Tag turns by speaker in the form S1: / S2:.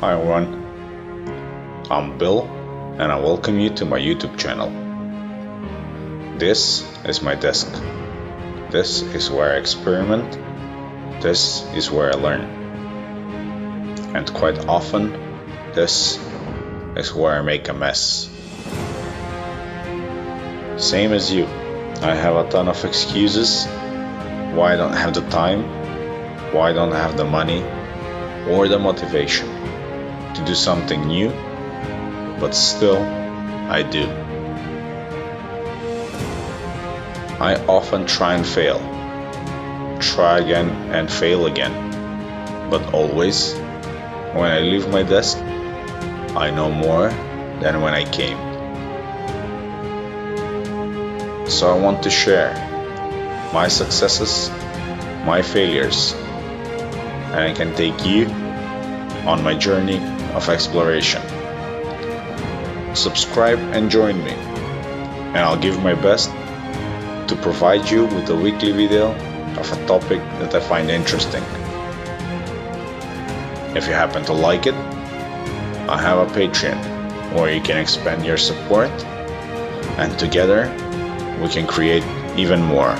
S1: Hi everyone, I'm Bill and I welcome you to my YouTube channel. This is my desk. This is where I experiment. This is where I learn. And quite often, this is where I make a mess. Same as you, I have a ton of excuses why I don't have the time, why I don't have the money or the motivation to do something new, but still I do. I often try and fail, try again and fail again, but always when I leave my desk, I know more than when I came. So I want to share my successes, my failures, and I can take you on my journey of exploration. Subscribe and join me, and I'll give my best to provide you with a weekly video of a topic that I find interesting. If you happen to like it, I have a Patreon where you can expand your support, and together we can create even more.